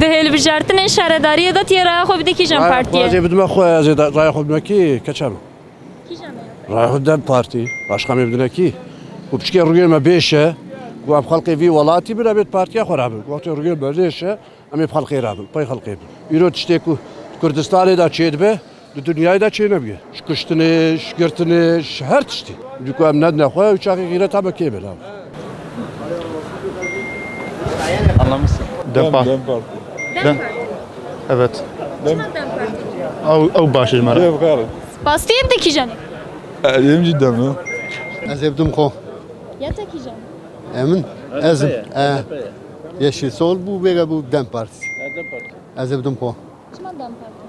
دهل بجارتن شهرداری داد یا رای خو بده کی جام پارتیه راجع بدم خو از رای خو بدم کی کچم رای خو بدم پارتی başka mı بدم ki bu pişki rüyel me beşe bu ab halkı vi valati bir abet partiye xorab bu rüyel beşe ama halkı rabın pay halkı iro işte ku Kürdistan'ı da çedbe dünyayı da çeynebge şkıştını şgirtını her tişti bu am nedne xo uçakı gire tabii ki bela Anlamışsın. Dem Parti. Evet. او باشه مرا. Pastiyê bi dikî janê. Elim cidden mi? Ez evdim xo. Ya tekî jan. Emin? Ez Yeşil Sol bu vega bu Dem Partisi. Ez evdim xo. Çima Dem Parti?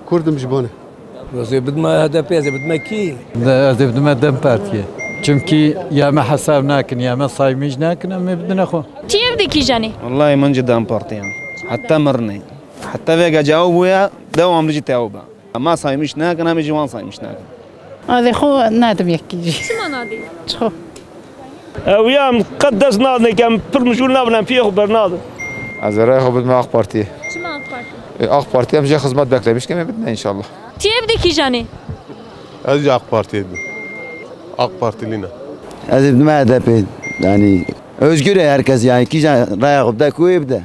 Kurdum jibone. Ez بدم HDP ez بدم ki. Ez بدم Dem Partiye. Çünkü ya me hesab nakin ya me saymış nakin ama بدنا خو. Tiye bi dikî janê. والله من جدا بارتي يعني حتى مرني حتى فيجا جاوب ويا دوام لجي تاوبا ما صايمش ناك انا مجي وان صايمش ناك هذا خو نادم يحكي Çima nadî? شو ويا مقدس ناضي كان برمجول نابنا فيه برناض Az rey xo بدم AK Parti. Çima AK Parti? AK Parti hem hizmet beklemiş ki bedna inşallah. Tiye bi dikî janê. Ez AK Parti'ydi. AK Partilina. Ez بدم HDP yani özgür herkes yani ki raya kubda kuyubda.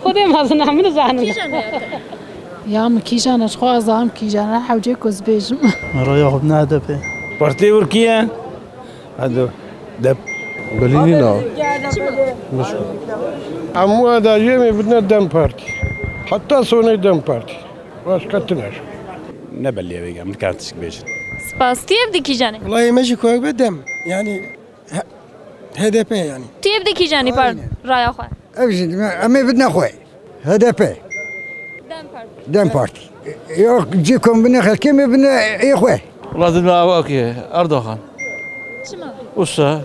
خودم از نامه زانم Kî janê? يا مكيجان اشخو ازام كيجان حوجي كوز بيجم Raya بدنا HDP. بارتي وركيا هذا دب Berlin'in Ama da yemi بدنا Dem Parti. Hatta sonra Dem Parti. Başka tüner. Ne belli ya من كانت تشبيش Spas tiye bi dikî janê. والله ماشي كويس بدم يعني HDP يعني Tiye bi dikî janê par raya xwe. أبجد أمي بدنا خوي HDP Dem Parti. دم بارتي يوك جيكم بنا خلكم بدنا إخوة والله بدنا واكي Erdoğan. Çima. Usta.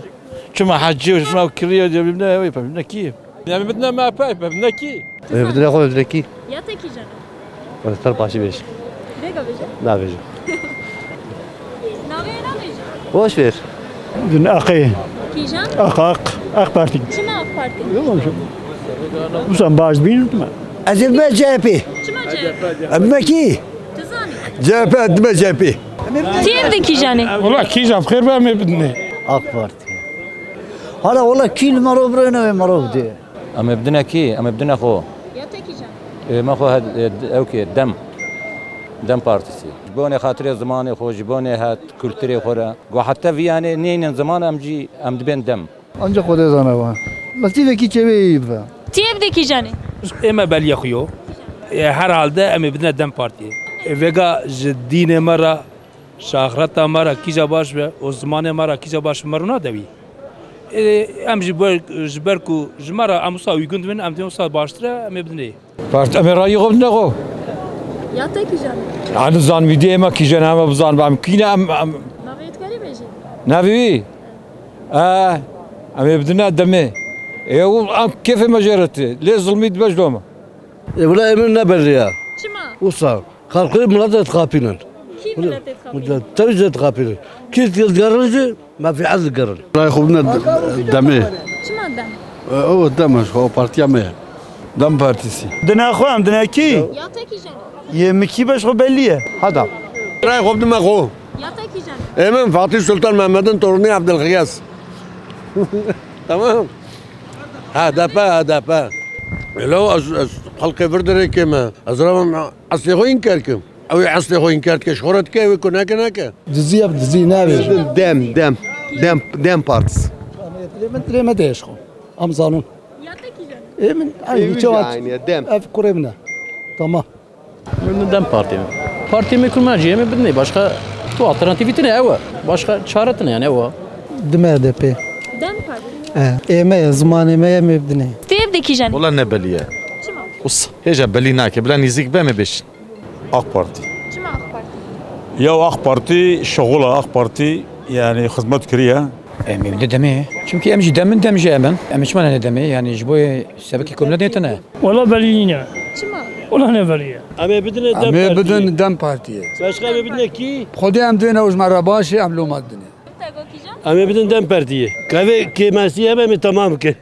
Çuma hacı uçma kiriyor diye بدنا وي بدنا كيف. Yani بدنا ما باي بدنا ki. بدنا خو بدنا ki Ya tekî janê. Kürtistan başı beş Vega beje. ne yapacağım Navê na beje. boş ver بدنا اخي Kî jan? AK Parti. Çima AK Parti? Usan baş bin mi? أزيد CHP Çima CHP? أبما كي Tizanî. CHP أدما CHP Tiye bi dikî janê. والله كيجا بخير بقى ما بدنا AK Parti. Hala valla kil maro brena ve maro diye. Ama بدنا ki ama بدنا خو. Ya tekî janê. ما خو اوكي دم partisi. جبوني خاطر زماني خو جبوني هات كولتوري خورا وحتى في يعني نين زمان امجي ام دبن دم. Ancak o da zana var. Latife ki çeveyi be. Tiye bi dikî janê. اما بالي اخويو هر حالده اما بدنا دم بارتي فيجا دين مره شاخرتا مره كيجا باش و زمان مره كيجا باش مرنا دوي ام جبركو جمره امسا ويغند من ام تمسا باشترا ام بدنا Parti ama rayı بدنا خو. Ya tekî janê. Yani zan videoya ma ki jana ma zan bam kina am Navê tkarî beje. navi. Ama بدنا دمي. يو ام كيف مجرتي ليه ظلمي دبجلوما. ولا emin ne belli ya Çima. Usta halkı millet kapının Kim millet etkamî? millet tevcih kapının kit yılgarıcı ma fi az garın raya xo بدنا demi Çima dem. o demiş o partiye mi Dem Partisi بدنا اخوان بدنا ki. Ya tekî janê. Yemeki baş o belli. hada raya xo بدنا xo Ya tekî janê. Emin Fatih Sultan Mehmet'in torunu Abdülgıyas tamam HDP لو حلقة فردري كما أزرام أصلي هو إنكار كم أو أصلي هو إنكار كشهرت كي ويكون هكا Dizi yap dizi ne yapıyor? Dem Partisi. ما تيش خو أم زانون Ya tekî janê. من أي جوات Dem. أف قريبنا tamam Benim Dem Parti mi? Parti mi kurmacıya mı bedne başka tu alternatifiti ne eva? Başka çareti ne yani eva? دم HDP Dem Parti. إيمة زمان إيمة مبدنا Tiye bi dikî janê. والله ne belli ya. Çima. Us heja belli nake blan izik be mi beş. AK Parti. Çima AK Parti. Ya AK Parti şoğula AK Parti yani hizmet kiriyor. Emmi demi. Çünkü emci demin demci hemen. Emmi çima ne demi yani jiboy sebeki kumla deytene. والله بلينا Çima. والله نه بليه اما بدنا دم أمي بارتي. بدون دم بارتي başka ama بدنا كي خدي أم دينا وز مرة باشي أم لو ما الدنيا Tego kî jan? اما بدنا دم بارتي كافي كي ماسي اما تمام كي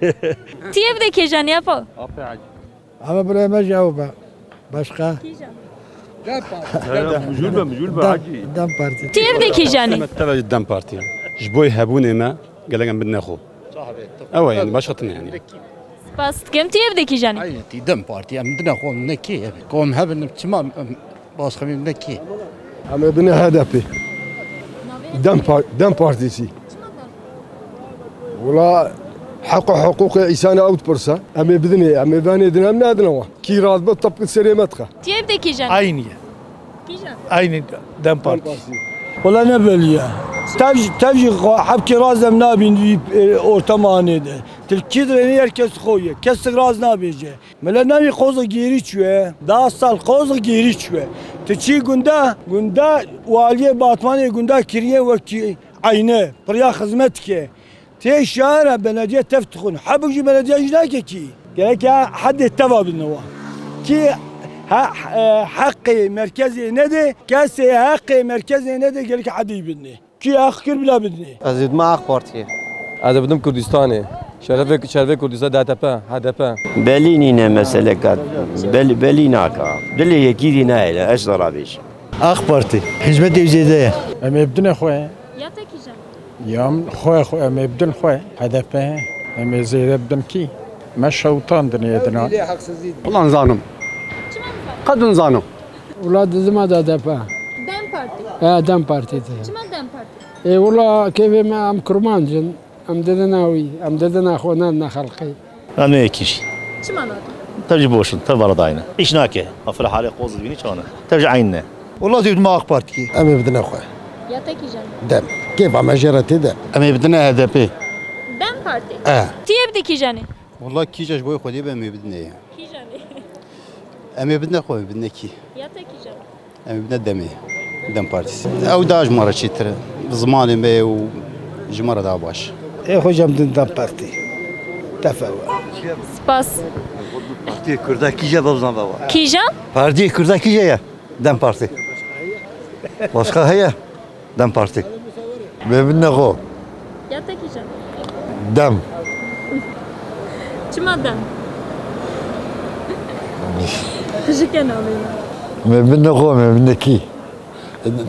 Tiye bi dikî janê ya po. Ama buraya ma cevaba. Başka? Dem Parti. تيب كيجاني تبع دم بارتي جبوي هابوني ما قال لك بدنا ناخذ اوا يعني باش خطنا يعني سباس كم تيب كيجاني اي تي دم بارتي بدنا خو نكي كوم هبن تمام باس خميم نكي اما بدنا هدفي دم بارتي سي ولا حقوق انسان اوت برسا اما بدني دنا من ادنا كي راد بطب سلامتك تيب كيجاني عينية عيني دم بارتي Valla ne böyle ya? Tevcih hapki razem nabin ortamane de. Tilki de herkes koyuyor. Kesik raz nabiyece. Mele nabi kozu geri çüye. Daha sal kozu geri çüye. Tiçi günde valiye batmani günde kiriye ve ki aynı. Priya hizmet ki. Te şahara belediye teftkun. Habıcı belediye icra ki. Gerek ya haddi teva binova. Ki حقي مركزي ندي كاسي حقي مركزي ندي قال لك حد يبني كي اخر بلا بدني ازيد ما اخ بارتي هذا بدم كردستاني شرف كردستان داتبا هدفا بلينينا مسألة كات بليناك بلي يكيدي نايلة اشطر بيش اخ بارتي حزمتي جديدة اما بدنا خويا ياتا كيجان يوم خويا اما بدنا خويا هدفه اما زيد بدن كي ما شوطان دنيا دنا والله نزانم قد نزانم اولاد زمان دا دفا دم بارتي دم بارتي شما دم بارتي اي والله كيف ما ام كرمانجن ام ددناوي ام ددنا اخواننا خلقي انا يكيش شما ناطق ترجي بوشن تبر داينا ايش ناكي افرح علي قوز بيني شلون ترجع عيننا والله زيد ما اخ بارتي اما بدنا خويا ياتا كيجان دم كيف عم جرت دم اما بدنا هدفي دم بارتي تيب كيجاني والله كي جاش بوي خدي بما بدنا كيجاني اما بدنا خو بدنا كي ياتا كيجان اما بدنا دم بارتي او داج مره شتر زمان ما وجمره دا باش اي خو جام دم بارتي تفاوى سباس بارتي كردا كيجا بابزان بابا كيجان بارتي كردا كيجا يا دم بارتي başka هي دم بارتي بدنا خو ياتا كيجان دم شما دم تجيك انا ما بدنا خو ما بدنا كي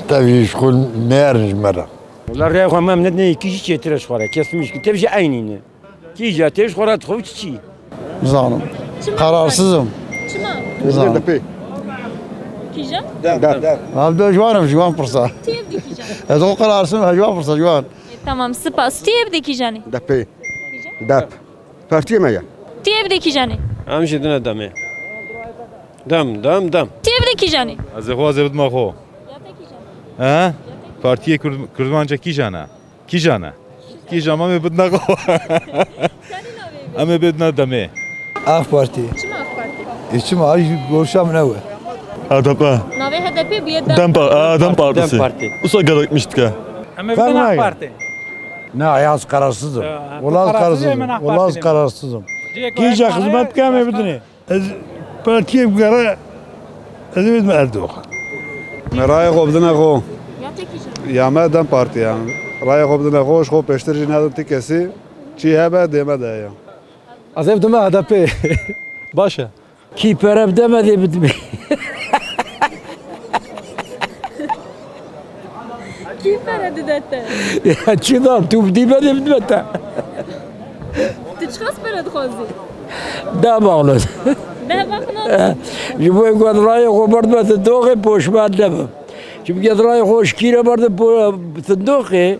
تبي شغل نارج مرة والله الرياح ما منتني كيجي ترش خورا كيسميش تبجي عينينا كي جا ترش خورا تخوف تشي زانم قراrsızım شما كيجان Abda جوان فرصة تيب كيجان هذا قراrsızım جوان فرصة جوان تمام سباس تيب كيجاني دبي دب بارتي ما تيب كيجاني امشي دنا دمي دم تيب كيجاني از خو از بدم خو ها پارتی کردمانچه کی جانا ما بدنا خو اما بدنا دمه اخ بارتي شما اخ بارتي اسمع اي gorşam ne var هدفا ناوي هدفي بيد دم partisi usa gerekmiştik ha اما بدنا اخ بارتي Ne yaz kararsızım. Vallahi kararsızım. Giyecek hizmet kâme bedini. Partiye göre ezbet mi Erdoğan? رايح بدنا خو ياتا كيجان يا ما دم بارتي يعني رايح بدنا خو شو بيشتري هذا تكسي شي هبه دم ده يا از بدم هدف باشه Ki pereb demedi bitmi. كيف فرد دته Ya çiğdam tu demedi bitmedi. تشخص فرد خوزي Da bağlı. ده بخنا Jibo ekwan raya ko bardma tdoqi poşman dem. Şimdi gel raya hoş kire bardı tdoqi.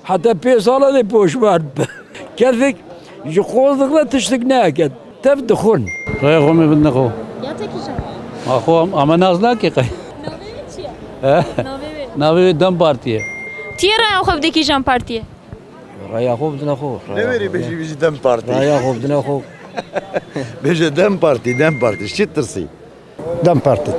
Hatta 5 sala de poşman. Geldik. Jiqozdıkla tıştık ne aked. Tebdkhun. رايح خو بدنا خو ياتا كيجان اخو اما نازنا كي ناوي تشيا ناوي دم بارتي تيرا اخو بدي كيجان بارتي رايح خو بدنا خو Ne veri beji dem parti رايح خو بدنا خو beji dem parti şittirsi دم بارتي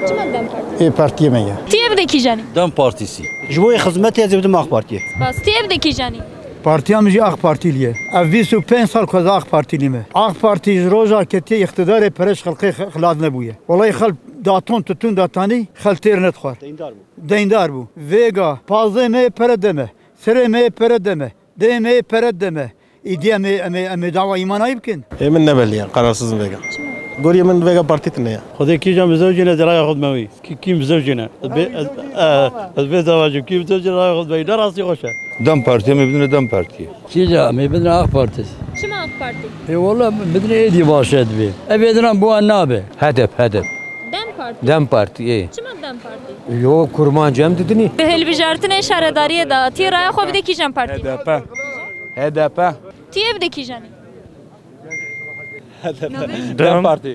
شما دم بارتي اي بارتي ما تيب بدي كيجاني دم partisi جبوي خدمتي از بدنا اخ بارتي بس تيب بدي كيجاني Partiyam ji AK Partiliye. Ev 25 sal koz AK Partilime. AK Parti ji roja keti iktidarê pereş xelqê xilad nebûye. Wallahi xel daton tutun datanî xel têr nedixwar. Deyndar bû. Vêga pazê me pere deme. Serê me pere deme. Dê me pere deme. İdiye me dawa îmanayî bikin. من نبلي قرارسız vega قولي من فيجا بارتيتنا خذي كي جنب زوجنا راي ياخذ موي كيم زوجنا البيت زواج كيم زوجنا راي ياخذ موي دراسي خوشه دم بارتي ما بدنا دم بارتي كيجا ما بدنا اخ بارتي شما AK Parti? اي والله بدنا ايدي باشد بي ابيدنا بو النابه هدف Dem Parti. دم بارتي ايه Çima Dem Parti? يو كرمان جام ددني Hilbijartine şaredariye da ti raya xwe bide kîjan partî? HDP Ti ev de kîjanî? دم بارتي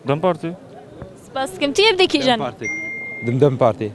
دم بارتي Spas dikim ti ev de kîjanî? دم بارتي